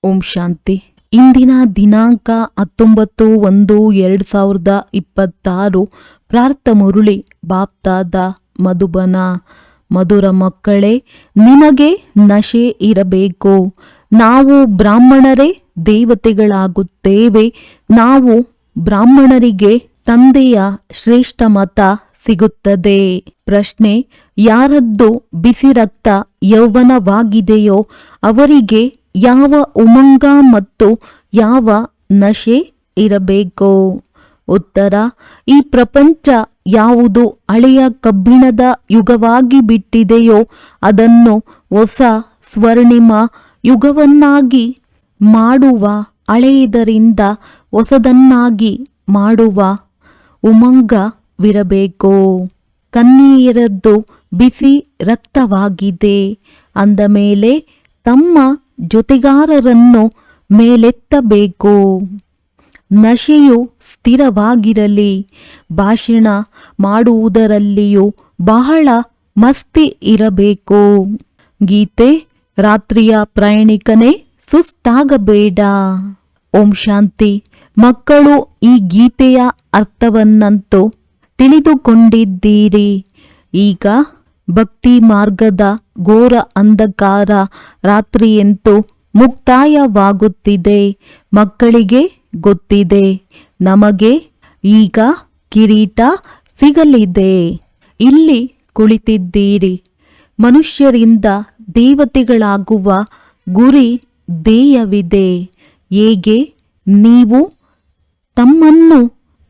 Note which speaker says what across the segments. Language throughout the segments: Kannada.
Speaker 1: ಓಂ ಶಾಂತಿ. ಇಂದಿನ ದಿನಾಂಕ 19/1/2026. ಪ್ರಾರ್ಥ ಮುರುಳಿ ಬಾಪ್ತಾದ ಮಧುಬನ. ಮಧುರ ಮಕ್ಕಳೇ, ನಿಮಗೆ ನಶೆ ಇರಬೇಕು. ನಾವು ಬ್ರಾಹ್ಮಣರೇ ದೇವತೆಗಳಾಗುತ್ತೇವೆ. ನಾವು ಬ್ರಾಹ್ಮಣರಿಗೆ ತಂದೆಯ ಶ್ರೇಷ್ಠ ಮತ ಸಿಗುತ್ತದೆ. ಪ್ರಶ್ನೆ: ಯಾರದ್ದು ಬಿಸಿ ರಕ್ತ ಯೌವನವಾಗಿದೆಯೋ ಅವರಿಗೆ ಯಾವ ಉಮಂಗ ಮತ್ತು ಯಾವ ನಶೆ ಇರಬೇಕು? ಉತ್ತರ: ಈ ಪ್ರಪಂಚ ಯಾವುದು ಹಳೆಯ ಕಬ್ಬಿಣದ ಯುಗವಾಗಿ ಬಿಟ್ಟಿದೆಯೋ ಅದನ್ನು ಹೊಸ ಸ್ವರ್ಣಿಮ ಯುಗವನ್ನಾಗಿ ಮಾಡುವ, ಹಳೆಯದರಿಂದ ಹೊಸದನ್ನಾಗಿ ಮಾಡುವ ಉಮಂಗವಿರಬೇಕು. ಕನ್ಯೆಯರದ್ದು ಬಿಸಿ ರಕ್ತವಾಗಿದೆ ಅಂದ ಮೇಲೆ ತಮ್ಮ ಜೊತೆಗಾರರನ್ನು ಮೇಲೆತ್ತಬೇಕು. ನಶೆಯು ಸ್ಥಿರವಾಗಿರಲಿ. ಭಾಷಣ ಮಾಡುವುದರಲ್ಲಿಯೂ ಬಹಳ ಮಸ್ತಿ ಇರಬೇಕು. ಗೀತೆ: ರಾತ್ರಿಯ ಪ್ರಯಾಣಿಕನೇ ಸುಸ್ತಾಗಬೇಡ. ಓಂ ಶಾಂತಿ. ಮಕ್ಕಳು, ಈ ಗೀತೆಯ ಅರ್ಥವನ್ನಂತೂ ತಿಳಿದುಕೊಂಡಿದ್ದೀರಿ. ಈಗ ಭಕ್ತಿ ಮಾರ್ಗದ ಘೋರ ಅಂಧಕಾರ ರಾತ್ರಿಯಂತೂ ಮುಕ್ತಾಯವಾಗುತ್ತಿದೆ. ಮಕ್ಕಳಿಗೆ ಗೊತ್ತಿದೆ, ನಮಗೆ ಈಗ ಕಿರೀಟ ಸಿಗಲಿದೆ. ಇಲ್ಲಿ ಕುಳಿತಿದ್ದೀರಿ. ಮನುಷ್ಯರಿಂದ ದೇವತೆಗಳಾಗುವ ಗುರಿ ಧ್ಯೇಯವಿದೆ. ಹೇಗೆ ನೀವು ತಮ್ಮನ್ನು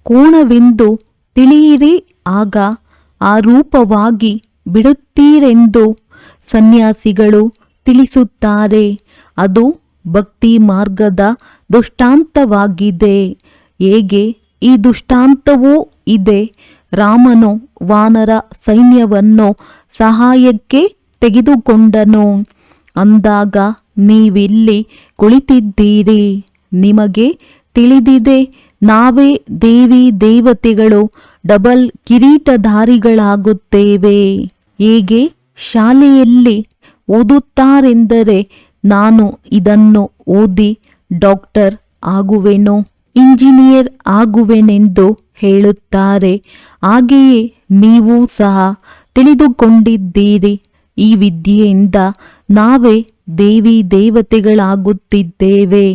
Speaker 1: ಕೋಣವೆಂದು ತಿಳಿಯಿರಿ, ಆಗ ಆ ರೂಪವಾಗಿ ಬಿಡುತ್ತೀರೆಂದು ಸನ್ಯಾಸಿಗಳು ತಿಳಿಸುತ್ತಾರೆ. ಅದು ಭಕ್ತಿ ಮಾರ್ಗದ ದೃಷ್ಟಾಂತವಾಗಿದೆ. ಹೇಗೆ ಈ ದೃಷ್ಟಾಂತವೂ ಇದೆ. ರಾಮನು ವಾನರ ಸೈನ್ಯವನ್ನು ಸಹಾಯಕ್ಕೆ ತೆಗೆದುಕೊಂಡನು ಅಂದಾಗ ನೀವಿಲ್ಲಿ ಕುಳಿತಿದ್ದೀರಿ. ನಿಮಗೆ ತಿಳಿದಿದೆ, ನಾವೇ ದೇವಿ ದೇವತೆಗಳು ಡಬಲ್ ಕಿರೀಟಧಾರಿಗಳಾಗುತ್ತೇವೆ. ಹೇಗೆ ಶಾಲೆಯಲ್ಲಿ ಓದುತ್ತಾರೆಂದರೆ, ನಾನು ಇದನ್ನು ಓದಿ ಡಾಕ್ಟರ್ ಆಗುವೆನು, ಇಂಜಿನಿಯರ್ ಆಗುವೆನೆಂದು ಹೇಳುತ್ತಾರೆ. ಹಾಗೆಯೇ ನೀವು ಸಹ ತಿಳಿದುಕೊಂಡಿದ್ದೀರಿ, ಈ ವಿದ್ಯೆಯಿಂದ ನಾವೇ ದೇವಿ ದೇವತೆಗಳಾಗುತ್ತಿದ್ದೇವೆ.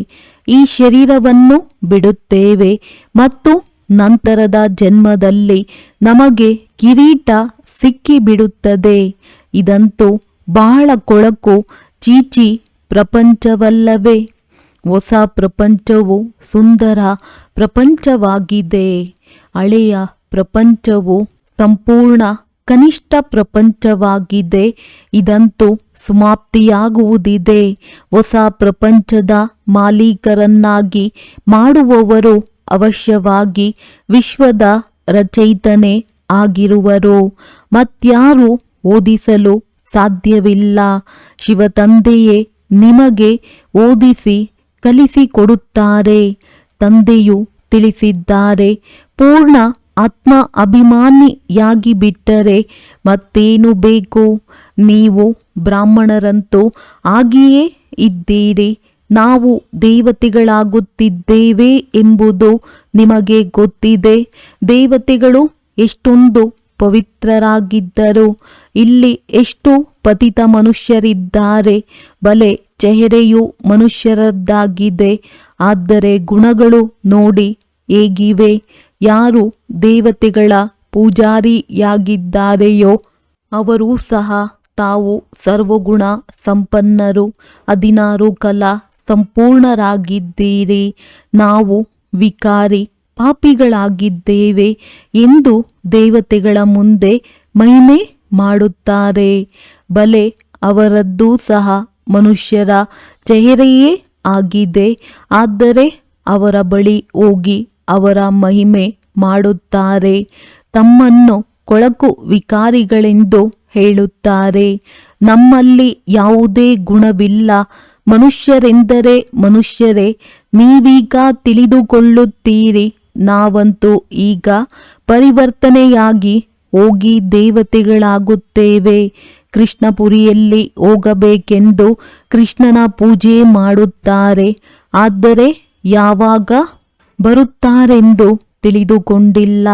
Speaker 1: ಈ ಶರೀರವನ್ನು ಬಿಡುತ್ತೇವೆ ಮತ್ತು ನಂತರದ ಜನ್ಮದಲ್ಲಿ ನಮಗೆ ಕಿರೀಟ ಸಿಕ್ಕಿಬಿಡುತ್ತದೆ. ಇದಂತೂ ಬಹಳ ಕೊಳಕು ಚೀಚಿ ಪ್ರಪಂಚವಲ್ಲವೇ? ಹೊಸ ಪ್ರಪಂಚವು ಸುಂದರ ಪ್ರಪಂಚವಾಗಿದೆ. ಹಳೆಯ ಪ್ರಪಂಚವು ಸಂಪೂರ್ಣ ಕನಿಷ್ಠ ಪ್ರಪಂಚವಾಗಿದೆ. ಇದಂತೂ ಸಮಾಪ್ತಿಯಾಗುವುದಿದೆ. ಹೊಸ ಪ್ರಪಂಚದ ಮಾಲೀಕರನ್ನಾಗಿ ಮಾಡುವವರು ಅವಶ್ಯವಾಗಿ ವಿಶ್ವದ ರಚಯಿತನೇ ಆಗಿರುವರು. ಮತ್ಯಾರು ಓದಿಸಲು ಸಾಧ್ಯವಿಲ್ಲ. ಶಿವತಂದೆಯೇ ನಿಮಗೆ ಓದಿಸಿ ಕಲಿಸಿಕೊಡುತ್ತಾರೆ. ತಂದೆಯು ತಿಳಿಸಿದ್ದಾರೆ, ಪೂರ್ಣ ಆತ್ಮ ಅಭಿಮಾನಿಯಾಗಿ ಬಿಟ್ಟರೆ ಮತ್ತೇನು ಬೇಕು? ನೀವು ಬ್ರಾಹ್ಮಣರಂತೂ ಆಗಿಯೇ ಇದ್ದೀರಿ. ನಾವು ದೇವತೆಗಳಾಗುತ್ತಿದ್ದೇವೆ ಎಂಬುದು ನಿಮಗೆ ಗೊತ್ತಿದೆ. ದೇವತೆಗಳು ಎಷ್ಟೊಂದು ಪವಿತ್ರರಾಗಿದ್ದರು. ಇಲ್ಲಿ ಎಷ್ಟು ಪತಿತ ಮನುಷ್ಯರಿದ್ದಾರೆ. ಬಲೆ ಚೆಹರೆಯು ಮನುಷ್ಯರದ್ದಾಗಿದೆ, ಆದರೆ ಗುಣಗಳು ನೋಡಿ ಹೇಗಿವೆ. ಯಾರು ದೇವತೆಗಳ ಪೂಜಾರಿಯಾಗಿದ್ದಾರೆಯೋ ಅವರೂ ಸಹ ತಾವು ಸರ್ವಗುಣ ಸಂಪನ್ನರು, 16 ಕಲಾ ಸಂಪೂರ್ಣರಾಗಿದ್ದೀರಿ. ನಾವು ವಿಕಾರಿ ಪಾಪಿಗಳಾಗಿದ್ದೇವೆ ಎಂದು ದೇವತೆಗಳ ಮುಂದೆ ಮಹಿಮೆ ಮಾಡುತ್ತಾರೆ. ಬಲೆ ಅವರದ್ದೂ ಸಹ ಮನುಷ್ಯರ ಚೆಹರೆಯೇ ಆಗಿದೆ, ಆದರೆ ಅವರ ಬಳಿ ಹೋಗಿ ಅವರ ಮಹಿಮೆ ಮಾಡುತ್ತಾರೆ. ತಮ್ಮನ್ನು ಕೊಳಕು ವಿಕಾರಿಗಳೆಂದು ಹೇಳುತ್ತಾರೆ. ನಮ್ಮಲ್ಲಿ ಯಾವುದೇ ಗುಣವಿಲ್ಲ. ಮನುಷ್ಯರೆಂದರೆ ಮನುಷ್ಯರೇ. ನೀವೀಗ ತಿಳಿದುಕೊಳ್ಳುತ್ತೀರಿ, ನಾವಂತೂ ಈಗ ಪರಿವರ್ತನೆಯಾಗಿ ಹೋಗಿ ದೇವತೆಗಳಾಗುತ್ತೇವೆ. ಕೃಷ್ಣಪುರಿಯಲ್ಲಿ ಹೋಗಬೇಕೆಂದು ಕೃಷ್ಣನ ಪೂಜೆ ಮಾಡುತ್ತಾರೆ. ಆದರೆ ಯಾವಾಗ ಬರುತ್ತಾರೆಂದು ತಿಳಿದುಕೊಂಡಿಲ್ಲ.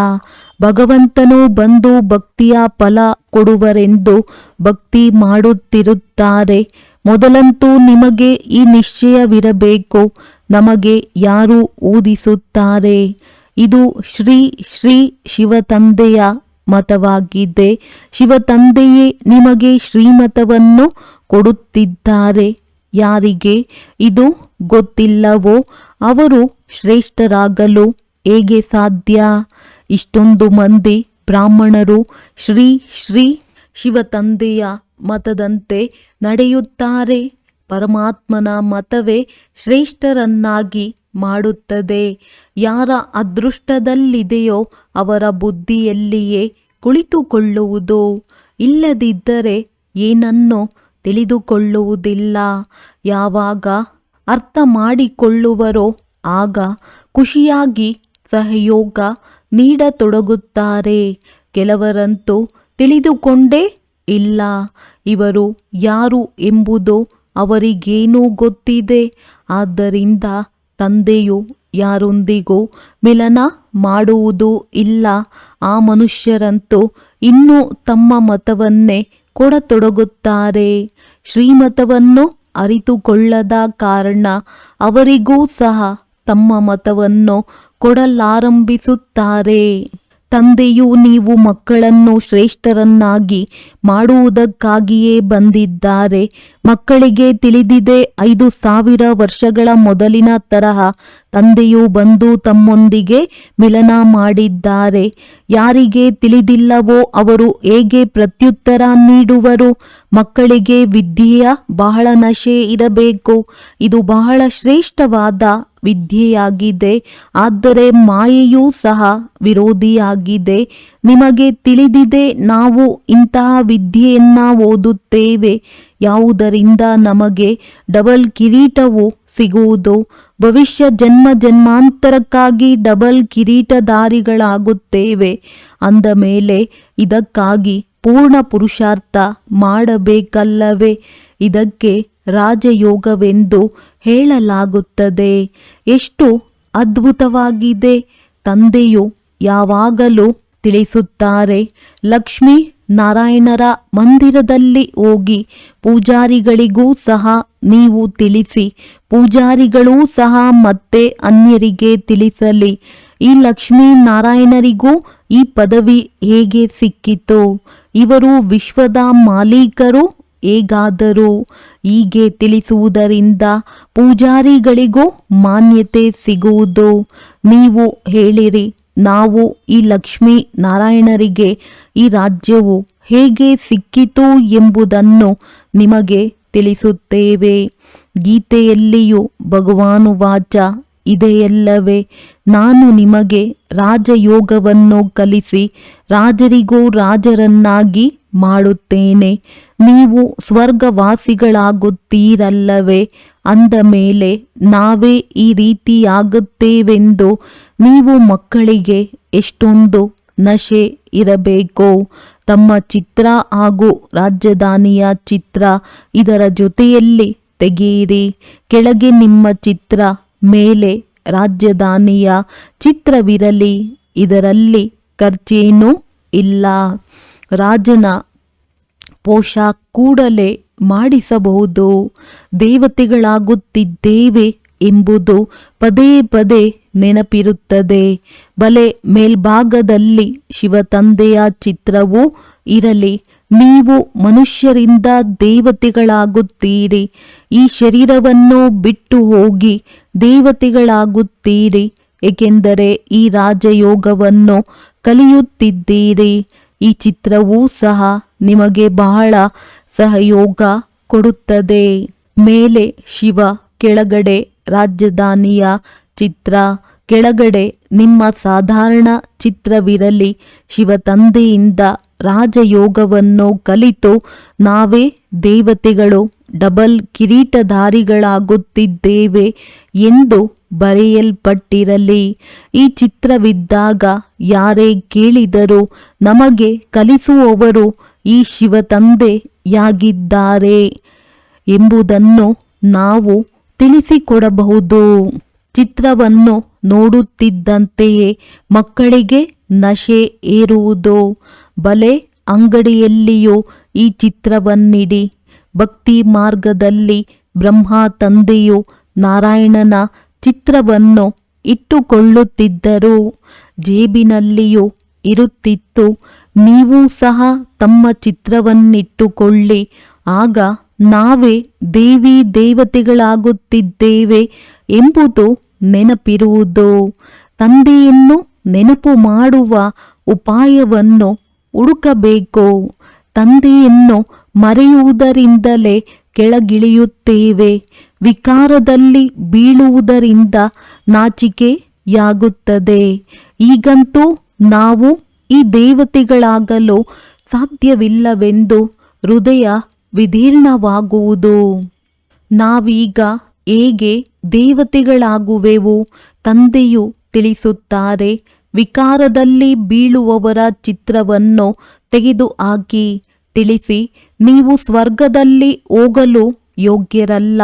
Speaker 1: ಭಗವಂತನು ಬಂದು ಭಕ್ತಿಯ ಫಲ ಕೊಡುವರೆಂದು ಭಕ್ತಿ ಮಾಡುತ್ತಿರುತ್ತಾರೆ. ಮೊದಲಂತೂ ನಿಮಗೆ ಈ ನಿಶ್ಚಯವಿರಬೇಕು, ನಮಗೆ ಯಾರು ಓದಿಸುತ್ತಾರೆ? ಇದು ಶ್ರೀ ಶ್ರೀ ಶಿವತಂದೆಯ ಮತವಾಗಿದೆ. ಶಿವತಂದೆಯೇ ನಿಮಗೆ ಶ್ರೀಮತವನ್ನು ಕೊಡುತ್ತಿದ್ದಾರೆ. ಯಾರಿಗೆ ಇದು ಗೊತ್ತಿಲ್ಲವೋ ಅವರು ಶ್ರೇಷ್ಠರಾಗಲು ಹೇಗೆ ಸಾಧ್ಯ? ಇಷ್ಟೊಂದು ಮಂದಿ ಬ್ರಾಹ್ಮಣರು ಶ್ರೀ ಶ್ರೀ ಶಿವತಂದೆಯ ಮತದಂತೆ ನಡೆಯುತ್ತಾರೆ. ಪರಮಾತ್ಮನ ಮತವೇ ಶ್ರೇಷ್ಠರನ್ನಾಗಿ ಮಾಡುತ್ತದೆ. ಯಾರ ಅದೃಷ್ಟದಲ್ಲಿದೆಯೋ ಅವರ ಬುದ್ಧಿಯಲ್ಲಿಯೇ ಕುಳಿತುಕೊಳ್ಳುವುದು. ಇಲ್ಲದಿದ್ದರೆ ಏನನ್ನು ತಿಳಿದುಕೊಳ್ಳುವುದಿಲ್ಲ. ಯಾವಾಗ ಅರ್ಥ ಮಾಡಿಕೊಳ್ಳುವರೋ ಆಗ ಖುಷಿಯಾಗಿ ಸಹಯೋಗ ನೀಡತೊಡಗುತ್ತಾರೆ. ಕೆಲವರಂತೂ ತಿಳಿದುಕೊಂಡೇ ಇಲ್ಲ. ಇವರು ಯಾರು ಎಂಬುದು ಅವರಿಗೇನೂ ಗೊತ್ತಿದೆ. ಆದ್ದರಿಂದ ತಂದೆಯು ಯಾರೊಂದಿಗೂ ಮಿಲನ ಮಾಡುವುದೂ ಇಲ್ಲ. ಆ ಮನುಷ್ಯರಂತೂ ಇನ್ನೂ ತಮ್ಮ ಮತವನ್ನೇ ಕೊಡತೊಡಗುತ್ತಾರೆ. ಶ್ರೀಮತವನ್ನು ಅರಿತುಕೊಳ್ಳದ ಕಾರಣ ಅವರಿಗೂ ಸಹ ತಮ್ಮ ಮತವನ್ನು ಕೊಡಲಾರಂಭಿಸುತ್ತಾರೆ. ತಂದೆಯು ನೀವು ಮಕ್ಕಳನ್ನು ಶ್ರೇಷ್ಠರನ್ನಾಗಿ ಮಾಡುವುದಕ್ಕಾಗಿಯೇ ಬಂದಿದ್ದಾರೆ. ಮಕ್ಕಳಿಗೆ ತಿಳಿದಿದೆ 5000 ವರ್ಷಗಳ ಮೊದಲಿನ ತರಹ ತಂದೆಯು ಬಂದು ತಮ್ಮೊಂದಿಗೆ ಮಿಲನ ಮಾಡಿದ್ದಾರೆ. ಯಾರಿಗೆ ತಿಳಿದಿಲ್ಲವೋ ಅವರು ಹೇಗೆ ಪ್ರತ್ಯುತ್ತರ ನೀಡುವರು? ಮಕ್ಕಳಿಗೆ ವಿದ್ಯೆಯ ಬಹಳ ನಶೆ ಇರಬೇಕು. ಇದು ಬಹಳ ಶ್ರೇಷ್ಠವಾದ ವಿದ್ಯೆಯಾಗಿದೆ. ಆದರೆ ಮಾಯೆಯೂ ಸಹ ವಿರೋಧಿಯಾಗಿದೆ. ನಿಮಗೆ ತಿಳಿದಿದೆ ನಾವು ಇಂತಹ ವಿದ್ಯೆಯನ್ನ ಓದುತ್ತೇವೆ. ಯಾವುದರಿಂದ ನಮಗೆ ಡಬಲ್ ಕಿರೀಟವು ಸಿಗುವುದು. ಭವಿಷ್ಯ ಜನ್ಮ ಜನ್ಮಾಂತರಕ್ಕಾಗಿ ಡಬಲ್ ಕಿರೀಟಧಾರಿಗಳಾಗುತ್ತೇವೆ. ಅಂದ ಮೇಲೆ ಇದಕ್ಕಾಗಿ ಪೂರ್ಣ ಪುರುಷಾರ್ಥ ಮಾಡಬೇಕಲ್ಲವೇ? ಇದಕ್ಕೆ ರಾಜಯೋಗವೆಂದು ಹೇಳಲಾಗುತ್ತದೆ. ಎಷ್ಟು ಅದ್ಭುತವಾಗಿದೆ! ತಂದೆಯು ಯಾವಾಗಲೂ ತಿಳಿಸುತ್ತಾರೆ, ಲಕ್ಷ್ಮೀ ನಾರಾಯಣರ ಮಂದಿರದಲ್ಲಿ ಹೋಗಿ ಪೂಜಾರಿಗಳಿಗೂ ಸಹ ನೀವು ತಿಳಿಸಿ. ಪೂಜಾರಿಗಳೂ ಸಹ ಮತ್ತೆ ಅನ್ಯರಿಗೆ ತಿಳಿಸಲಿ. ಈ ಲಕ್ಷ್ಮೀ ನಾರಾಯಣರಿಗೂ ಈ ಪದವಿ ಹೇಗೆ ಸಿಕ್ಕಿತು? ಇವರು ವಿಶ್ವದ ಮಾಲೀಕರು ಹೇಗಾದರೂ? ಹೀಗೆ ತಿಳಿಸುವುದರಿಂದ ಪೂಜಾರಿಗಳಿಗೂ ಮಾನ್ಯತೆ ಸಿಗುವುದು. ನೀವು ಹೇಳಿರಿ, ನಾವು ಈ ಲಕ್ಷ್ಮೀ ನಾರಾಯಣರಿಗೆ ಈ ರಾಜ್ಯವು ಹೇಗೆ ಸಿಕ್ಕಿತು ಎಂಬುದನ್ನು ನಿಮಗೆ ತಿಳಿಸುತ್ತೇವೆ. ಗೀತೆಯಲ್ಲಿಯೂ ಭಗವಾನುವಾಚ ಇದೆಯಲ್ಲವೇ, ನಾನು ನಿಮಗೆ ರಾಜಯೋಗವನ್ನು ಕಲಿಸಿ ರಾಜರಿಗೂ ರಾಜರನ್ನಾಗಿ ಮಾಡುತ್ತೇನೆ. ನೀವು ಸ್ವರ್ಗವಾಸಿಗಳಾಗುತ್ತೀರಲ್ಲವೇ? ಅಂದ ಮೇಲೆ ನಾವೇ ಈ ರೀತಿಯಾಗುತ್ತೇವೆಂದು ನೀವು ಮಕ್ಕಳಿಗೆ ಎಷ್ಟೊಂದು ನಶೆ ಇರಬೇಕು. ತಮ್ಮ ಚಿತ್ರ ಹಾಗೂ ರಾಜಧಾನಿಯ ಚಿತ್ರ ಇದರ ಜೊತೆಯಲ್ಲಿ ತೆಗೆಯಿರಿ. ಕೆಳಗೆ ನಿಮ್ಮ ಚಿತ್ರ, ಮೇಲೆ ರಾಜಧಾನಿಯ ಚಿತ್ರವಿರಲಿ. ಇದರಲ್ಲಿ ಖರ್ಚೇನೂ ಇಲ್ಲ. ರಾಜನ ಪೋಷಾಕ್ ಕೂಡಲೇ ಮಾಡಿಸಬಹುದು. ದೇವತೆಗಳಾಗುತ್ತಿದ್ದೇವೆ ಎಂಬುದು ಪದೇ ಪದೇ ನೆನಪಿರುತ್ತದೆ. ಬಲೆ ಮೇಲ್ಭಾಗದಲ್ಲಿ ಶಿವತಂದೆಯ ಚಿತ್ರವೂ ಇರಲಿ. ನೀವು ಮನುಷ್ಯರಿಂದ ದೇವತೆಗಳಾಗುತ್ತೀರಿ. ಈ ಶರೀರವನ್ನು ಬಿಟ್ಟು ಹೋಗಿ ದೇವತೆಗಳಾಗುತ್ತೀರಿ. ಏಕೆಂದರೆ ಈ ರಾಜಯೋಗವನ್ನು ಕಲಿಯುತ್ತಿದ್ದೀರಿ. ಈ ಚಿತ್ರವೂ ಸಹ ನಿಮಗೆ ಬಹಳ ಸಹಯೋಗ ಕೊಡುತ್ತದೆ. ಮೇಲೆ ಶಿವ, ಕೆಳಗಡೆ ರಾಜಧಾನಿಯ ಚಿತ್ರ, ಕೆಳಗಡೆ ನಿಮ್ಮ ಸಾಧಾರಣ ಚಿತ್ರವಿರಲಿ. ಶಿವತಂದೆಯಿಂದ ರಾಜಯೋಗವನ್ನು ಕಲಿತು ನಾವೇ ದೇವತೆಗಳು, ಡಬಲ್ ಕಿರೀಟಧಾರಿಗಳಾಗುತ್ತಿದ್ದೇವೆ ಎಂದು ಬರೆಯಲ್ಪಟ್ಟಿರಲಿ. ಈ ಚಿತ್ರವಿದ್ದಾಗ ಯಾರೇ ಕೇಳಿದರೂ ನಮಗೆ ಕಲಿಸುವವರು ಈ ಶಿವತಂದೆಯಾಗಿದ್ದಾರೆ ಎಂಬುದನ್ನು ನಾವು ತಿಳಿಸಿಕೊಡಬಹುದು. ಚಿತ್ರವನ್ನು ನೋಡುತ್ತಿದ್ದಂತೆಯೇ ಮಕ್ಕಳಿಗೆ ನಶೆ ಏರುವುದು. ಬಲೆ ಅಂಗಡಿಯಲ್ಲಿಯೂ ಈ ಚಿತ್ರವನ್ನಿಡಿ. ಭಕ್ತಿ ಮಾರ್ಗದಲ್ಲಿ ಬ್ರಹ್ಮ ತಂದೆಯು ನಾರಾಯಣನ ಚಿತ್ರವನ್ನು ಇಟ್ಟುಕೊಳ್ಳುತ್ತಿದ್ದರು. ಜೇಬಿನಲ್ಲಿಯೂ ಇರುತ್ತಿತ್ತು. ನೀವು ಸಹ ತಮ್ಮ ಚಿತ್ರವನ್ನಿಟ್ಟುಕೊಳ್ಳಿ. ಆಗ ನಾವೇ ದೇವಿ ದೇವತೆಗಳಾಗುತ್ತಿದ್ದೇವೆ ಎಂಬುದು ನೆನಪಿರುವುದು. ತಂದೆಯನ್ನು ನೆನಪು ಮಾಡುವ ಉಪಾಯವನ್ನು ಹುಡುಕಬೇಕು. ತಂದೆಯನ್ನು ಮರೆಯುವುದರಿಂದಲೇ ಕೆಳಗಿಳಿಯುತ್ತೇವೆ. ವಿಕಾರದಲ್ಲಿ ಬೀಳುವುದರಿಂದ ನಾಚಿಕೆಯಾಗುತ್ತದೆ. ಈಗಂತೂ ನಾವು ಈ ದೇವತೆಗಳಾಗಲು ಸಾಧ್ಯವಿಲ್ಲವೆಂದು ಹೃದಯ ವಿದೀರ್ಣವಾಗುವುದು. ನಾವೀಗ ಹೇಗೆ ದೇವತೆಗಳಾಗುವೆವು? ತಂದೆಯು ತಿಳಿಸುತ್ತಾರೆ, ವಿಕಾರದಲ್ಲಿ ಬೀಳುವವರ ಚಿತ್ರವನ್ನು ತೆಗೆದುಹಾಕಿ. ತಿಳಿಸಿ, ನೀವು ಸ್ವರ್ಗದಲ್ಲಿ ಹೋಗಲು ಯೋಗ್ಯರಲ್ಲ.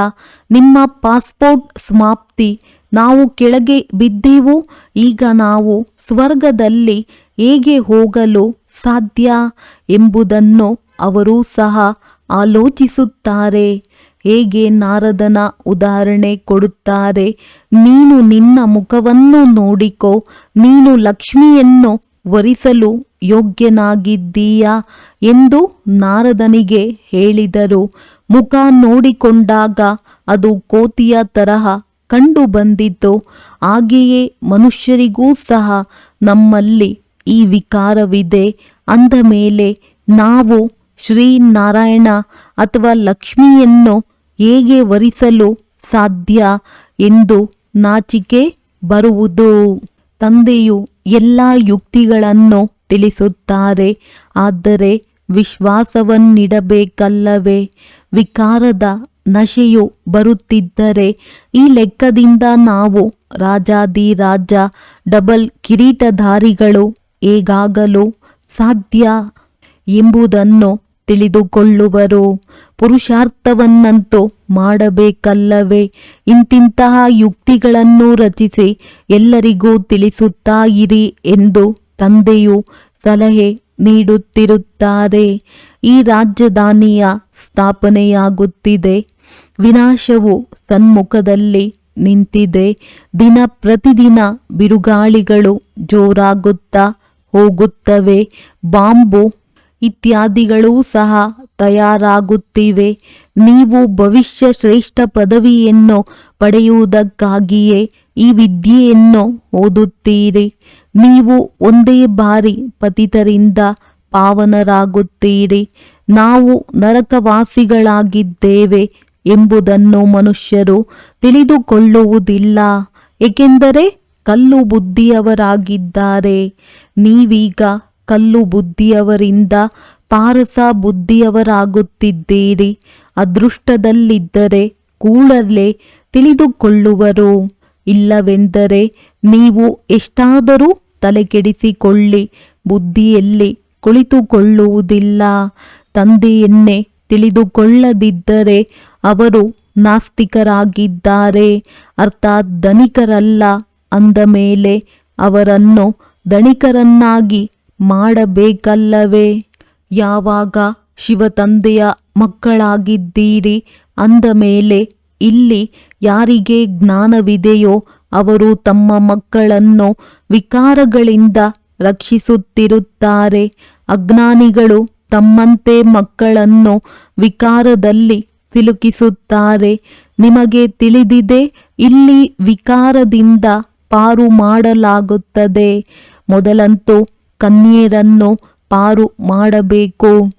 Speaker 1: ನಿಮ್ಮ ಪಾಸ್ಪೋರ್ಟ್ ಸಮಾಪ್ತಿ. ನಾವು ಕೆಳಗೆ ಬಿದ್ದೆವು. ಈಗ ನಾವು ಸ್ವರ್ಗದಲ್ಲಿ ಹೇಗೆ ಹೋಗಲು ಸಾಧ್ಯ ಎಂಬುದನ್ನು ಅವರು ಸಹ ಆಲೋಚಿಸುತ್ತಾರೆ. ಹೇಗೆ ನಾರದನ ಉದಾಹರಣೆ ಕೊಡುತ್ತಾರೆ. ನೀನು ನಿನ್ನ ಮುಖವನ್ನು ನೋಡಿಕೋ. ನೀನು ಲಕ್ಷ್ಮಿಯನ್ನು ವರಿಸಲು ಯೋಗ್ಯನಾಗಿದ್ದೀಯಾ ಎಂದು ನಾರದನಿಗೆ ಹೇಳಿದರು. ಮುಖ ನೋಡಿಕೊಂಡಾಗ ಅದು ಕೋತಿಯ ತರಹ ಕಂಡು ಬಂದಿತು. ಹಾಗೆಯೇ ಮನುಷ್ಯರಿಗೂ ಸಹ ನಮ್ಮಲ್ಲಿ ಈ ವಿಕಾರವಿದೆ. ಅಂದ ಮೇಲೆ ನಾವು ಶ್ರೀನಾರಾಯಣ ಅಥವಾ ಲಕ್ಷ್ಮಿಯನ್ನು ಹೇಗೆ ವರಿಸಲು ಸಾಧ್ಯ ಎಂದು ನಾಚಿಕೆ ಬರುವುದು. ತಂದೆಯು ಎಲ್ಲ ಯುಕ್ತಿಗಳನ್ನು ತಿಳಿಸುತ್ತಾರೆ. ಆದರೆ ವಿಶ್ವಾಸವನ್ನಿಡಬೇಕಲ್ಲವೇ? ವಿಕಾರದ ನಶೆಯು ಬರುತ್ತಿದ್ದರೆ ಈ ಲೆಕ್ಕದಿಂದ ನಾವು ರಾಜಾದಿರಾಜ ಡಬಲ್ ಕಿರೀಟಧಾರಿಗಳು ಹೇಗಾಗಲು ಸಾಧ್ಯ ಎಂಬುದನ್ನು ತಿಳಿದುಕೊಳ್ಳುವರು. ಪುರುಷಾರ್ಥವನ್ನಂತೂ ಮಾಡಬೇಕಲ್ಲವೇ? ಇಂತಿಂತಹ ಯುಕ್ತಿಗಳನ್ನು ರಚಿಸಿ ಎಲ್ಲರಿಗೂ ತಿಳಿಸುತ್ತಾ ಇರಿ ಎಂದು ತಂದೆಯು ಸಲಹೆ ನೀಡುತ್ತಿರುತ್ತಾರೆ. ಈ ರಾಜಧಾನಿಯ ಸ್ಥಾಪನೆಯಾಗುತ್ತಿದೆ. ವಿನಾಶವು ಸನ್ಮುಖದಲ್ಲಿ ನಿಂತಿದೆ. ದಿನ ಪ್ರತಿದಿನ ಬಿರುಗಾಳಿಗಳು ಜೋರಾಗುತ್ತಾ ಹೋಗುತ್ತವೆ. ಬಾಂಬು ಇತ್ಯಾದಿಗಳೂ ಸಹ ತಯಾರಾಗುತ್ತಿವೆ. ನೀವು ಭವಿಷ್ಯ ಶ್ರೇಷ್ಠ ಪದವಿಯನ್ನು ಪಡೆಯುವುದಕ್ಕಾಗಿಯೇ ಈ ವಿದ್ಯೆಯನ್ನು ಓದುತ್ತೀರಿ. ನೀವು ಒಂದೇ ಬಾರಿ ಪತಿತರಿಂದ ಪಾವನರಾಗುತ್ತೀರಿ. ನಾವು ನರಕವಾಸಿಗಳಾಗಿದ್ದೇವೆ ಎಂಬುದನ್ನು ಮನುಷ್ಯರು ತಿಳಿದುಕೊಳ್ಳುವುದಿಲ್ಲ. ಏಕೆಂದರೆ ಕಲ್ಲು ಬುದ್ಧಿಯವರಾಗಿದ್ದಾರೆ. ನೀವೀಗ ಕಲ್ಲು ಬುದ್ಧಿಯವರಿಂದ ಪಾರಸ ಬುದ್ಧಿಯವರಾಗುತ್ತಿದ್ದೀರಿ. ಅದೃಷ್ಟದಲ್ಲಿದ್ದರೆ ಕೂಡಲೇ ತಿಳಿದುಕೊಳ್ಳುವರು. ಇಲ್ಲವೆಂದರೆ ನೀವು ಎಷ್ಟಾದರೂ ತಲೆಕೆಡಿಸಿಕೊಳ್ಳಿ, ಬುದ್ಧಿಯಲ್ಲಿ ಕುಳಿತುಕೊಳ್ಳುವುದಿಲ್ಲ. ತಂದೆಯನ್ನೇ ತಿಳಿದುಕೊಳ್ಳದಿದ್ದರೆ ಅವರು ನಾಸ್ತಿಕರಾಗಿದ್ದಾರೆ, ಅರ್ಥಾತ್ ಧನಿಕರಲ್ಲ. ಅಂದ ಮೇಲೆ ಅವರನ್ನು ಧನಿಕರನ್ನಾಗಿ ಮಾಡಬೇಕಲ್ಲವೇ? ಯಾವಾಗ ಶಿವತಂದೆಯ ಮಕ್ಕಳಾಗಿದ್ದೀರಿ ಅಂದ ಮೇಲೆ ಇಲ್ಲಿ ಯಾರಿಗೆ ಜ್ಞಾನವಿದೆಯೋ ಅವರು ತಮ್ಮ ಮಕ್ಕಳನ್ನು ವಿಕಾರಗಳಿಂದ ರಕ್ಷಿಸುತ್ತಿರುತ್ತಾರೆ. ಅಜ್ಞಾನಿಗಳು ತಮ್ಮಂತೆ ಮಕ್ಕಳನ್ನು ವಿಕಾರದಲ್ಲಿ ಸಿಲುಕಿಸುತ್ತಾರೆ. ನಿಮಗೆ ತಿಳಿದಿದೆ, ಇಲ್ಲಿ ವಿಕಾರದಿಂದ ಪಾರು ಮಾಡಲಾಗುತ್ತದೆ. ಮೊದಲಂತೂ ಕನ್ಯೆಯರನ್ನು ಪಾರು ಮಾಡಬೇಕು.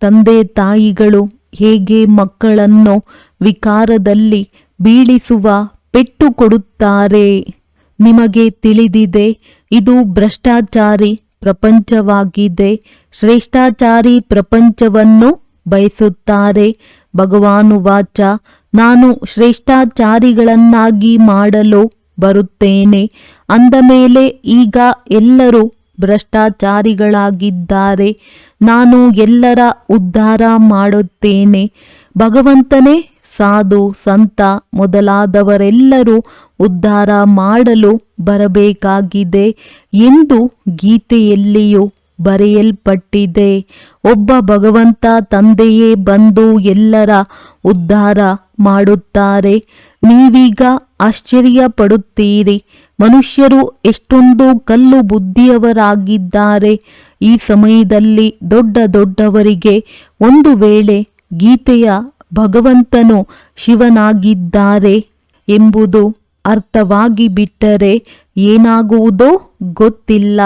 Speaker 1: ತಂದೆ ತಾಯಿಗಳು ಹೇಗೆ ಮಕ್ಕಳನ್ನು ವಿಕಾರದಲ್ಲಿ ಬೀಳಿಸುವ ಪೆಟ್ಟು ಕೊಡುತ್ತಾರೆ. ನಿಮಗೆ ತಿಳಿದಿದೆ, ಇದು ಭ್ರಷ್ಟಾಚಾರಿ ಪ್ರಪಂಚವಾಗಿದೆ. ಶ್ರೇಷ್ಠಾಚಾರಿ ಪ್ರಪಂಚವನ್ನು ಬಯಸುತ್ತಾರೆ. ಭಗವಾನುವಾಚ, ನಾನು ಶ್ರೇಷ್ಠಾಚಾರಿಗಳನ್ನಾಗಿ ಮಾಡಲು ಬರುತ್ತೇನೆ. ಅಂದ ಮೇಲೆ ಈಗ ಎಲ್ಲರೂ ಭ್ರಷ್ಟಾಚಾರಿಗಳಾಗಿದ್ದಾರೆ. ನಾನು ಎಲ್ಲರ ಉದ್ಧಾರ ಮಾಡುತ್ತೇನೆ. ಭಗವಂತನೇ ಸಾಧು ಸಂತ ಮೊದಲಾದವರೆಲ್ಲರೂ ಉದ್ಧಾರ ಮಾಡಲು ಬರಬೇಕಾಗಿದೆ ಎಂದು ಗೀತೆಯಲ್ಲಿಯೂ ಬರೆಯಲ್ಪಟ್ಟಿದೆ. ಒಬ್ಬ ಭಗವಂತ ತಂದೆಯೇ ಬಂದು ಎಲ್ಲರ ಉದ್ಧಾರ ಮಾಡುತ್ತಾರೆ. ನೀವೀಗ ಆಶ್ಚರ್ಯ ಪಡುತ್ತೀರಿ, ಮನುಷ್ಯರು ಎಷ್ಟೊಂದು ಕಲ್ಲು ಬುದ್ಧಿಯವರಾಗಿದ್ದಾರೆ. ಈ ಸಮಯದಲ್ಲಿ ದೊಡ್ಡ ದೊಡ್ಡವರಿಗೆ ಒಂದು ವೇಳೆ ಗೀತೆಯ ಭಗವಂತನು ಶಿವನಾಗಿದ್ದಾರೆ ಎಂಬುದು ಅರ್ಥವಾಗಿ ಬಿಟ್ಟರೆ ಏನಾಗುವುದೋ ಗೊತ್ತಿಲ್ಲ.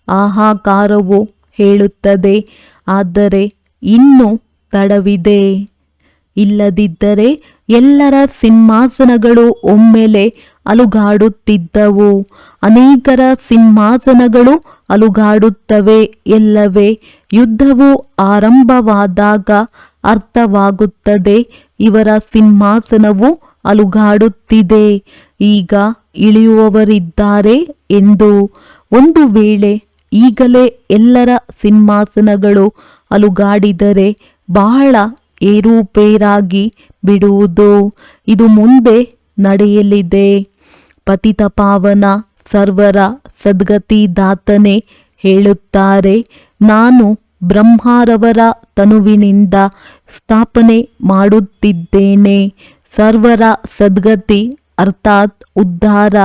Speaker 1: ಆಹಾಕಾರವು ಹೇಳುತ್ತದೆ, ಆದರೆ ಇನ್ನೂ ತಡವಿದೆ. ಇಲ್ಲದಿದ್ದರೆ ಎಲ್ಲರ ಸಿಂಹಾಸನಗಳು ಒಮ್ಮೆಲೆ ಅಲುಗಾಡುತ್ತಿದ್ದವು. ಅನೇಕರ ಸಿಂಹಾಸನಗಳು ಅಲುಗಾಡುತ್ತವೆ ಎಲ್ಲವೇ. ಯುದ್ಧವು ಆರಂಭವಾದಾಗ ಅರ್ಥವಾಗುತ್ತದೆ, ಇವರ ಸಿಂಹಾಸನವು ಅಲುಗಾಡುತ್ತಿದೆ, ಈಗ ಇಳಿಯುವವರಿದ್ದಾರೆ ಎಂದು. ಒಂದು ವೇಳೆ ಈಗಲೇ ಎಲ್ಲರ ಸಿಂಹಾಸನಗಳು ಅಲುಗಾಡಿದರೆ ಬಹಳ ಏರುಪೇರಾಗಿ ಬಿಡುವುದು. ಇದು ಮುಂದೆ ನಡೆಯಲಿದೆ. ಪತಿತ ಪಾವನ ಸರ್ವರ ಸದ್ಗತಿದಾತನೇ ಹೇಳುತ್ತಾರೆ, ನಾನು ಬ್ರಹ್ಮರವರ ತನುವಿನಿಂದ ಸ್ಥಾಪನೆ ಮಾಡುತ್ತಿದ್ದೇನೆ. ಸರ್ವರ ಸದ್ಗತಿ ಅರ್ಥಾತ್ ಉದ್ಧಾರ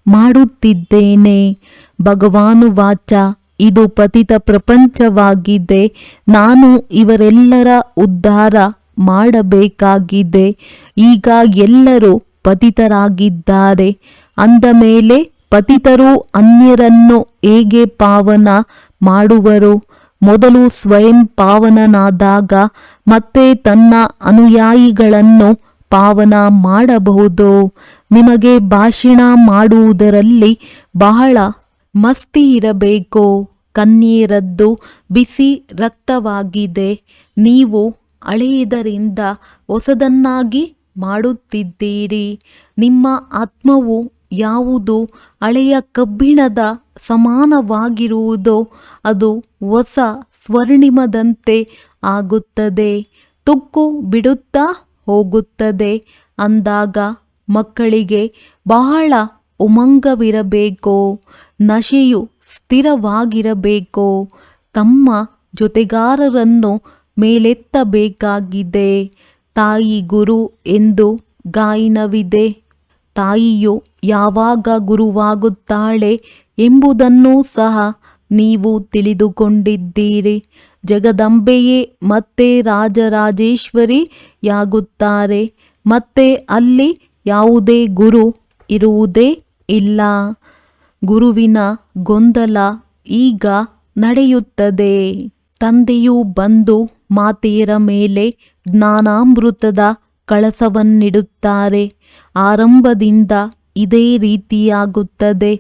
Speaker 1: ಮಾಡುತ್ತಿದ್ದೇನೆ. ಭಗವಾನುವಾಚ, ಇದು ಪತಿತ ಪ್ರಪಂಚವಾಗಿದೆ. ನಾನು ಇವರೆಲ್ಲರ ಉದ್ಧಾರ ಮಾಡಬೇಕಾಗಿದೆ. ಈಗ ಎಲ್ಲರೂ ಪತಿತರಾಗಿದ್ದಾರೆ. ಅಂದ ಮೇಲೆ ಪತಿತರು ಅನ್ಯರನ್ನು ಹೇಗೆ ಪಾವನ ಮಾಡುವರು? ಮೊದಲು ಸ್ವಯಂ ಪಾವನನಾದಾಗ ಮತ್ತೆ ತನ್ನ ಅನುಯಾಯಿಗಳನ್ನು ಪಾವನ ಮಾಡಬಹುದು. ನಿಮಗೆ ಭಾಷಣ ಮಾಡುವುದರಲ್ಲಿ ಬಹಳ ಮಸ್ತಿ ಇರಬೇಕು. ಕನ್ಯೆಯರದ್ದು ಬಿಸಿ ರಕ್ತವಾಗಿದೆ. ನೀವು ಹಳೆಯದರಿಂದ ಹೊಸದನ್ನಾಗಿ ಮಾಡುತ್ತಿದ್ದೀರಿ. ನಿಮ್ಮ ಆತ್ಮವು ಯಾವುದು ಹಳೆಯ ಕಬ್ಬಿಣದ ಸಮಾನವಾಗಿರುವುದೋ ಅದು ಹೊಸ ಸ್ವರ್ಣಿಮದಂತೆ ಆಗುತ್ತದೆ, ತುಕ್ಕು ಬಿಡುತ್ತಾ ಹೋಗುತ್ತದೆ. ಅಂದಾಗ ಮಕ್ಕಳಿಗೆ ಬಹಳ ಉಮಂಗವಿರಬೇಕು, ನಶೆಯು ಸ್ಥಿರವಾಗಿರಬೇಕು. ತಮ್ಮ ಜೊತೆಗಾರರನ್ನು ಮೇಲೆತ್ತಬೇಕಾಗಿದೆ. ತಾಯಿ ಗುರು ಎಂದು ಗಾಯನವಿದೆ. ತಾಯಿಯು ಯಾವಾಗ ಗುರುವಾಗುತ್ತಾಳೆ ಎಂಬುದನ್ನು ಸಹ ನೀವು ತಿಳಿದುಕೊಂಡಿದ್ದೀರಿ. ಜಗದಂಬೆಯೇ ಮತ್ತೆ ರಾಜರಾಜೇಶ್ವರಿಯಾಗುತ್ತಾರೆ. ಮತ್ತೆ ಅಲ್ಲಿ ಯಾವುದೇ ಗುರು ಇರುವುದೇ ಇಲ್ಲ. ಗುರುವಿನ ಗೊಂದಲ ಈಗ ನಡೆಯುತ್ತದೆ. ತಂದೆಯು ಬಂದು ಮಾತೆಯರ ಮೇಲೆ ಜ್ಞಾನಾಮೃತದ ಕಳಸವನ್ನಿಡುತ್ತಾರೆ. ಆರಂಭದಿಂದ ಇದೇ ರೀತಿಯಾಗುತ್ತದೆ.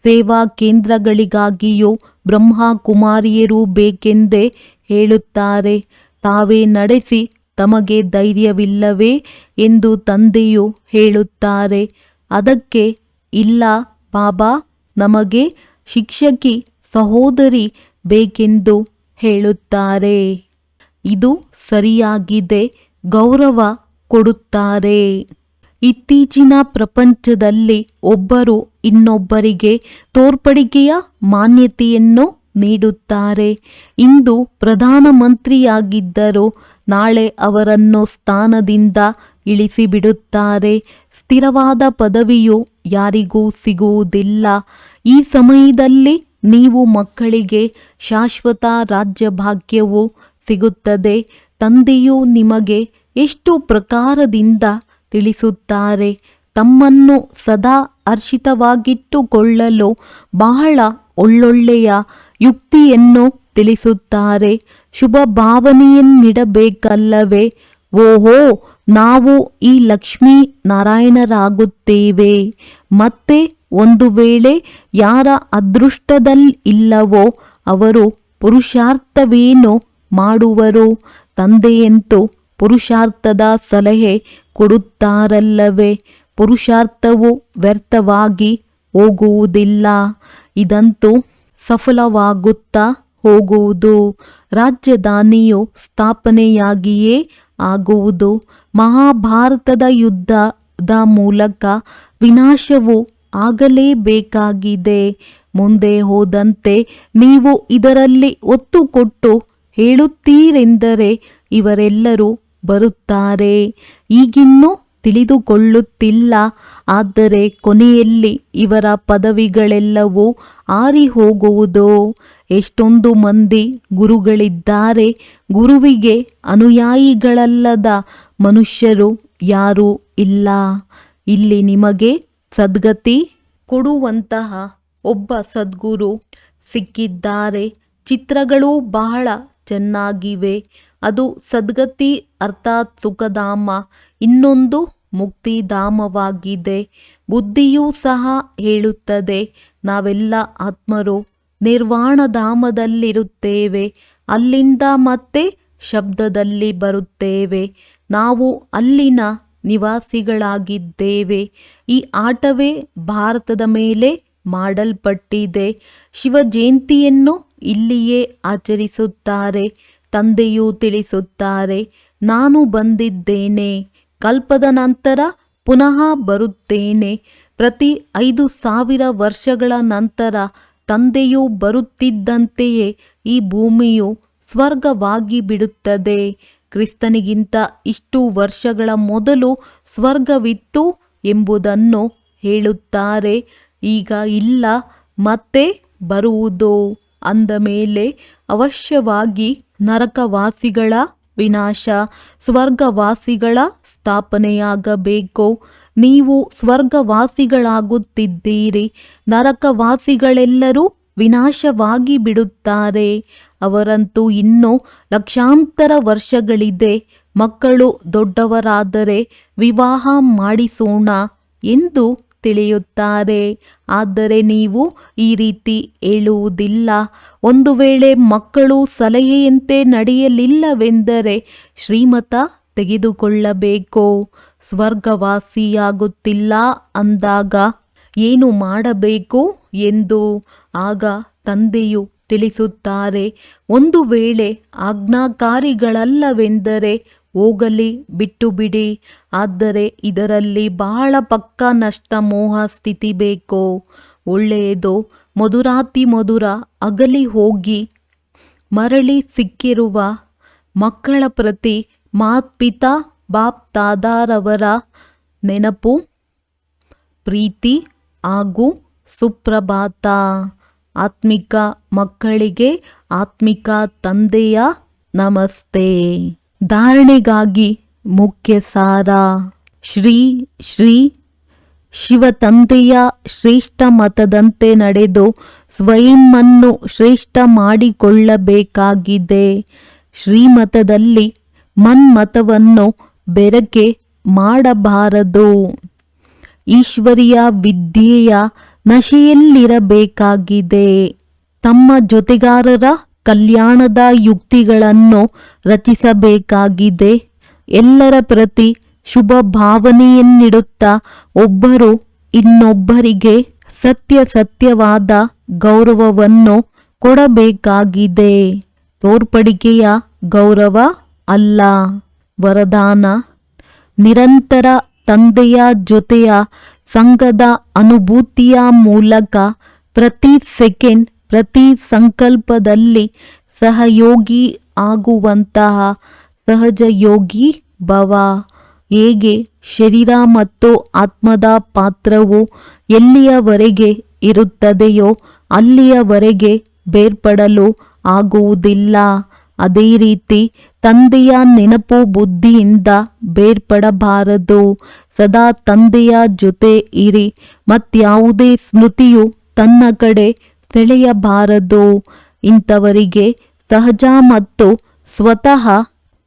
Speaker 1: ಸೇವಾ ಕೇಂದ್ರಗಳಿಗಾಗಿಯೂ ಬ್ರಹ್ಮಕುಮಾರಿಯರು ಬೇಕೆಂದೇ ಹೇಳುತ್ತಾರೆ. ತಾವೇ ನಡೆಸಿ ತಮಗೆ ಧೈರ್ಯವಿಲ್ಲವೇ ಎಂದು ತಂದೆಯು ಹೇಳುತ್ತಾರೆ. ಅದಕ್ಕೆ ಇಲ್ಲ ಬಾಬಾ, ನಮಗೆ ಶಿಕ್ಷಕಿ ಸಹೋದರಿ ಬೇಕೆಂದು ಹೇಳುತ್ತಾರೆ. ಇದು ಸರಿಯಾಗಿದೆ, ಗೌರವ ಕೊಡುತ್ತಾರೆ. ಇತ್ತೀಚಿನ ಪ್ರಪಂಚದಲ್ಲಿ ಒಬ್ಬರು ಇನ್ನೊಬ್ಬರಿಗೆ ತೋರ್ಪಡಿಕೆಯ ಮಾನ್ಯತೆಯನ್ನು ನೀಡುತ್ತಾರೆ. ಇಂದು ಪ್ರಧಾನಮಂತ್ರಿಯಾಗಿದ್ದರು, ನಾಳೆ ಅವರನ್ನು ಸ್ಥಾನದಿಂದ ಇಳಿಸಿಬಿಡುತ್ತಾರೆ. ಸ್ಥಿರವಾದ ಪದವಿಯು ಯಾರಿಗೂ ಸಿಗುವುದಿಲ್ಲ. ಈ ಸಮಯದಲ್ಲಿ ನೀವು ಮಕ್ಕಳಿಗೆ ಶಾಶ್ವತ ರಾಜ್ಯಭಾಗ್ಯವು ಸಿಗುತ್ತದೆ. ತಂದೆಯು ನಿಮಗೆ ಎಷ್ಟು ಪ್ರಕಾರದಿಂದ ತಿಳಿಸುತ್ತಾರೆ. ತಮ್ಮನ್ನು ಸದಾ ಹರ್ಷಿತವಾಗಿಟ್ಟುಕೊಳ್ಳಲು ಬಹಳ ಒಳ್ಳೊಳ್ಳೆಯ ಯುಕ್ತಿಯನ್ನು ತಿಳಿಸುತ್ತಾರೆ. ಶುಭ ಭಾವನೆಯನ್ನಿಡಬೇಕಲ್ಲವೇ? ಓಹೋ, ನಾವು ಈ ಲಕ್ಷ್ಮೀ ನಾರಾಯಣರಾಗುತ್ತೇವೆ. ಮತ್ತೆ ಒಂದು ವೇಳೆ ಯಾರ ಅದೃಷ್ಟದಲ್ಲಿಲ್ಲವೋ ಅವರು ಪುರುಷಾರ್ಥವೇನು ಮಾಡುವರು? ತಂದೆಯಂತೂ ಪುರುಷಾರ್ಥದ ಸಲಹೆ ಕೊಡುತ್ತಾರಲ್ಲವೇ? ಪುರುಷಾರ್ಥವು ವ್ಯರ್ಥವಾಗಿ ಹೋಗುವುದಿಲ್ಲ. ಇದಂತೂ ಸಫಲವಾಗುತ್ತಾ ಹೋಗುವುದು. ರಾಜಧಾನಿಯು ಸ್ಥಾಪನೆಯಾಗಿಯೇ ಆಗುವುದು. ಮಹಾಭಾರತದ ಯುದ್ಧದ ಮೂಲಕ ವಿನಾಶವು ಆಗಲೇಬೇಕಾಗಿದೆ. ಮುಂದೆ ಹೋದಂತೆ ನೀವು ಇದರಲ್ಲಿ ಒತ್ತು ಕೊಟ್ಟು ಹೇಳುತ್ತೀರೆಂದರೆ ಇವರೆಲ್ಲರೂ ಬರುತ್ತಾರೆ. ಈಗಿನ್ನೂ ತಿಳಿದುಕೊಳ್ಳುತ್ತಿಲ್ಲ. ಆದರೆ ಕೊನೆಯಲ್ಲಿ ಇವರ ಪದವಿಗಳೆಲ್ಲವೂ ಆರಿ ಹೋಗುವುದು. ಎಷ್ಟೊಂದು ಮಂದಿ ಗುರುಗಳಿದ್ದಾರೆ. ಗುರುವಿಗೆ ಅನುಯಾಯಿಗಳಲ್ಲದ ಮನುಷ್ಯರು ಯಾರೂ ಇಲ್ಲ. ಇಲ್ಲಿ ನಿಮಗೆ ಸದ್ಗತಿ ಕೊಡುವಂತಹ ಒಬ್ಬ ಸದ್ಗುರು ಸಿಕ್ಕಿದ್ದಾರೆ. ಚಿತ್ರಗಳು ಬಹಳ ಚೆನ್ನಾಗಿವೆ. ಅದು ಸದ್ಗತಿ ಅರ್ಥಾತ್ ಸುಖಧಾಮ, ಇನ್ನೊಂದು ಮುಕ್ತಿಧಾಮವಾಗಿದೆ. ಬುದ್ಧಿಯೂ ಸಹ ಹೇಳುತ್ತದೆ ನಾವೆಲ್ಲ ಆತ್ಮರು ನಿರ್ವಾಣಧಾಮದಲ್ಲಿರುತ್ತೇವೆ. ಅಲ್ಲಿಂದ ಮತ್ತೆ ಶಬ್ದದಲ್ಲಿ ಬರುತ್ತೇವೆ. ನಾವು ಅಲ್ಲಿನ ನಿವಾಸಿಗಳಾಗಿದ್ದೇವೆ. ಈ ಆಟವೇ ಭಾರತದ ಮೇಲೆ ಮಾಡಲ್ಪಟ್ಟಿದೆ. ಶಿವ ಜಯಂತಿಯನ್ನು ಇಲ್ಲಿಯೇ ಆಚರಿಸುತ್ತಾರೆ. ತಂದೆಯೂ ತಿಳಿಸುತ್ತಾರೆ, ನಾನು ಬಂದಿದ್ದೇನೆ, ಕಲ್ಪದ ನಂತರ ಪುನಃ ಬರುತ್ತೇನೆ. ಪ್ರತಿ 5,000 ವರ್ಷಗಳ ನಂತರ ತಂದೆಯು ಬರುತ್ತಿದ್ದಂತೆಯೇ ಈ ಭೂಮಿಯು ಸ್ವರ್ಗವಾಗಿ ಬಿಡುತ್ತದೆ. ಕ್ರಿಸ್ತನಿಗಿಂತ ಇಷ್ಟು ವರ್ಷಗಳ ಮೊದಲು ಸ್ವರ್ಗವಿತ್ತು ಎಂಬುದನ್ನು ಹೇಳುತ್ತಾರೆ. ಈಗ ಇಲ್ಲ, ಮತ್ತೆ ಬರುವುದು ಅಂದ ಮೇಲೆ ಅವಶ್ಯವಾಗಿ ನರಕವಾಸಿಗಳ ವಿನಾಶ, ಸ್ವರ್ಗವಾಸಿಗಳ ಸ್ಥಾಪನೆಯಾಗಬೇಕು. ನೀವು ಸ್ವರ್ಗವಾಸಿಗಳಾಗುತ್ತಿದ್ದೀರಿ. ನರಕವಾಸಿಗಳೆಲ್ಲರೂ ವಿನಾಶವಾಗಿ ಬಿಡುತ್ತಾರೆ. ಅವರಂತೂ ಇನ್ನೂ ಲಕ್ಷಾಂತರ ವರ್ಷಗಳಿದೆ. ಮಕ್ಕಳು ದೊಡ್ಡವರಾದರೆ ವಿವಾಹ ಮಾಡಿಸೋಣ ಎಂದು ತಿಳಿಯುತ್ತಾರೆ. ಆದರೆ ನೀವು ಈ ರೀತಿ ಹೇಳುವುದಿಲ್ಲ. ಒಂದು ವೇಳೆ ಮಕ್ಕಳು ಸಲಹೆಯಂತೆ ನಡೆಯಲಿಲ್ಲವೆಂದರೆ ಶ್ರೀಮತ ತೆಗೆದುಕೊಳ್ಳಬೇಕು. ಸ್ವರ್ಗವಾಸಿಯಾಗುತ್ತಿಲ್ಲ ಅಂದಾಗ ಏನು ಮಾಡಬೇಕು ಎಂದು ಆಗ ತಂದೆಯು ತಿಳಿಸುತ್ತಾರೆ. ಒಂದು ವೇಳೆ ಆಜ್ಞಾಕಾರಿಗಳಲ್ಲವೆಂದರೆ ಹೋಗಲಿ, ಬಿಟ್ಟು ಬಿಡಿ. ಆದರೆ ಇದರಲ್ಲಿ ಬಹಳ ಪಕ್ಕಾ ನಷ್ಟ ಮೋಹ ಸ್ಥಿತಿ ಬೇಕು. ಒಳ್ಳೆಯದು, ಮಧುರಾತಿ ಮಧುರ ಅಗಲಿ ಹೋಗಿ ಮರಳಿ ಸಿಕ್ಕಿರುವ ಮಕ್ಕಳ ಪ್ರತಿ ಮಾತ್ಪಿತಾ ಬಾಪ್ ತಾದಾರವರ ನೆನಪು, ಪ್ರೀತಿ ಹಾಗೂ ಸುಪ್ರಭಾತ. ಆತ್ಮಿಕ ಮಕ್ಕಳಿಗೆ ಆತ್ಮಿಕ ತಂದೆಯ ನಮಸ್ತೆ. ಧಾರಣೆಗಾಗಿ ಮುಖ್ಯ ಸಾರ. ಶ್ರೀ ಶ್ರೀ ಶಿವ ತಂದೆಯ ಶ್ರೇಷ್ಠ ಮತದಂತೆ ನಡೆದು ಸ್ವಯಂವನ್ನು ಶ್ರೇಷ್ಠ ಮಾಡಿಕೊಳ್ಳಬೇಕಾಗಿದೆ. ಶ್ರೀಮತದಲ್ಲಿ ಮನ್ಮತವನ್ನು ಬೆರಕೆ ಮಾಡಬಾರದು. ಈಶ್ವರಿಯ ವಿದ್ಯೆಯ ನಶೆಯಲ್ಲಿರಬೇಕಾಗಿದೆ. ತಮ್ಮ ಜೊತೆಗಾರರ ಕಲ್ಯಾಣದ ಯುಕ್ತಿಗಳನ್ನು ರಚಿಸಬೇಕಾಗಿದೆ. ಎಲ್ಲರ ಪ್ರತಿ ಶುಭ ಭಾವನೆಯನ್ನಿಡುತ್ತಾ ಒಬ್ಬರು ಇನ್ನೊಬ್ಬರಿಗೆ ಸತ್ಯವಾದ ಗೌರವವನ್ನು ಕೊಡಬೇಕಾಗಿದೆ. ತೋರ್ಪಡಿಕೆಯ ಗೌರವ ಅಲ್ಲ, ವರದಾನ. ನಿರಂತರ ತಂದೆಯ ಜೊತೆಯ ಸಂಘದ ಅನುಭೂತಿಯ ಮೂಲಕ ಪ್ರತಿ ಸೆಕೆಂಡ್, ಪ್ರತಿ ಸಂಕಲ್ಪದಲ್ಲಿ ಸಹಯೋಗಿ ಆಗುವಂತಹ ಸಹಜ ಯೋಗಿ ಭವ. ಹೇಗೆ ಶರೀರ ಮತ್ತು ಆತ್ಮದ ಪಾತ್ರವು ಎಲ್ಲಿಯವರೆಗೆ ಇರುತ್ತದೆಯೋ ಅಲ್ಲಿಯವರೆಗೆ ಬೇರ್ಪಡಲು ಆಗುವುದಿಲ್ಲ. ಅದೇ ರೀತಿ ತಂದೆಯ ನೆನಪು ಬುದ್ಧಿಯಿಂದ ಬೇರ್ಪಡಬಾರದು. ಸದಾ ತಂದೆಯ ಜೊತೆ ಇರಿ. ಮತ್ಯಾವುದೇ ಸ್ಮೃತಿಯು ತನ್ನ ಕಡೆ ಸೆಳೆಯಬಾರದು. ಇಂಥವರಿಗೆ ಸಹಜ ಮತ್ತು ಸ್ವತಃ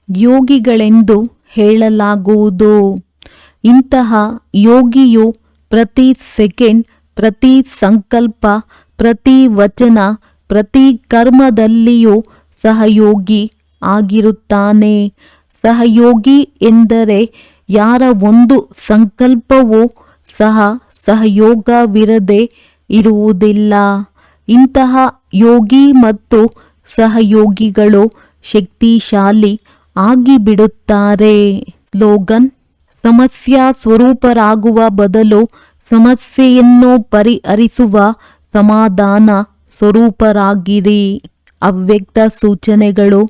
Speaker 1: ಯೋಗಿಗಳೆಂದು ಹೇಳಲಾಗುವುದು. ಇಂತಹ ಯೋಗಿಯು ಪ್ರತಿ ಸೆಕೆಂಡ್, ಪ್ರತಿ ಸಂಕಲ್ಪ, ಪ್ರತಿ ವಚನ, ಪ್ರತಿ ಕರ್ಮದಲ್ಲಿಯೂ ಸಹಯೋಗಿ ಆಗಿರುತ್ತಾನೆ. ಸಹಯೋಗಿ ಎಂದರೆ ಯಾರ ಒಂದು ಸಂಕಲ್ಪವೂ ಸಹ ಸಹಯೋಗವಿರದೆ ಇರುವುದಿಲ್ಲ. ಇಂತಹ ಯೋಗಿ ಮತ್ತು ಸಹಯೋಗಿಗಳು ಶಕ್ತಿಶಾಲಿ ಆಗಿಬಿಡುತ್ತಾರೆ. ಸ್ಲೋಗನ್: ಸಮಸ್ಯಾ ಸ್ವರೂಪರಾಗುವ ಬದಲು ಸಮಸ್ಯೆಯನ್ನು ಪರಿಹರಿಸುವ ಸಮಾಧಾನ ಸ್ವರೂಪರಾಗಿರಿ. ಅವ್ಯಕ್ತ ಸೂಚನೆಗಳು: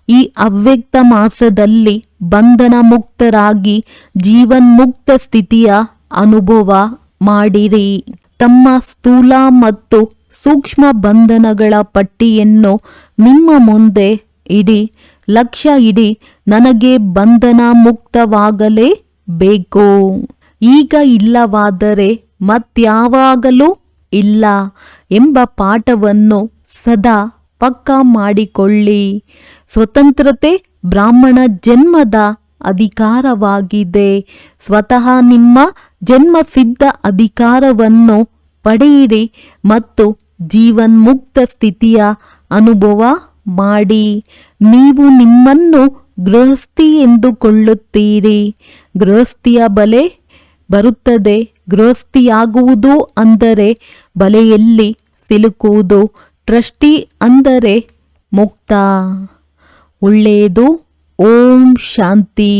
Speaker 1: ಈ ಅವ್ಯಕ್ತ ಮಾಸದಲ್ಲಿ ಬಂಧನ ಮುಕ್ತರಾಗಿ ಜೀವನ್ಮುಕ್ತ ಸ್ಥಿತಿಯ ಅನುಭವ ಮಾಡಿರಿ. ತಮ್ಮ ಸ್ಥೂಲ ಮತ್ತು ಸೂಕ್ಷ್ಮ ಬಂಧನಗಳ ಪಟ್ಟಿಯನ್ನು ನಿಮ್ಮ ಮುಂದೆ ಇಡಿ. ಲಕ್ಷ್ಯ ಇಡಿ, ನನಗೆ ಬಂಧನ ಮುಕ್ತವಾಗಲೇ ಬೇಕು. ಈಗ ಇಲ್ಲವಾದರೆ ಮತ್ಯಾವಾಗಲೂ ಇಲ್ಲ ಎಂಬ ಪಾಠವನ್ನು ಸದಾ ಪಕ್ಕಾ ಮಾಡಿಕೊಳ್ಳಿ. ಸ್ವತಂತ್ರತೆ ಬ್ರಾಹ್ಮಣ ಜನ್ಮದ ಅಧಿಕಾರವಾಗಿದೆ. ಸ್ವತಃ ನಿಮ್ಮ ಜನ್ಮಸಿದ್ಧ ಅಧಿಕಾರವನ್ನು ಪಡೆಯಿರಿ ಮತ್ತು ಜೀವನ್ಮುಕ್ತ ಸ್ಥಿತಿಯ ಅನುಭವ ಮಾಡಿ. ನೀವು ನಿಮ್ಮನ್ನು ಗೃಹಸ್ಥಿ ಎಂದುಕೊಳ್ಳುತ್ತೀರಿ. ಗೃಹಸ್ಥಿಯ ಬಲೆ ಬರುತ್ತದೆ. ಗೃಹಸ್ಥಿಯಾಗುವುದು ಅಂದರೆ ಬಲೆಯಲ್ಲಿ ಸಿಲುಕುವುದು. ಟ್ರಸ್ಟಿ ಅಂದರೆ ಮುಕ್ತ. ಒಳ್ಳೆಯದು. ಓಂ ಶಾಂತಿ.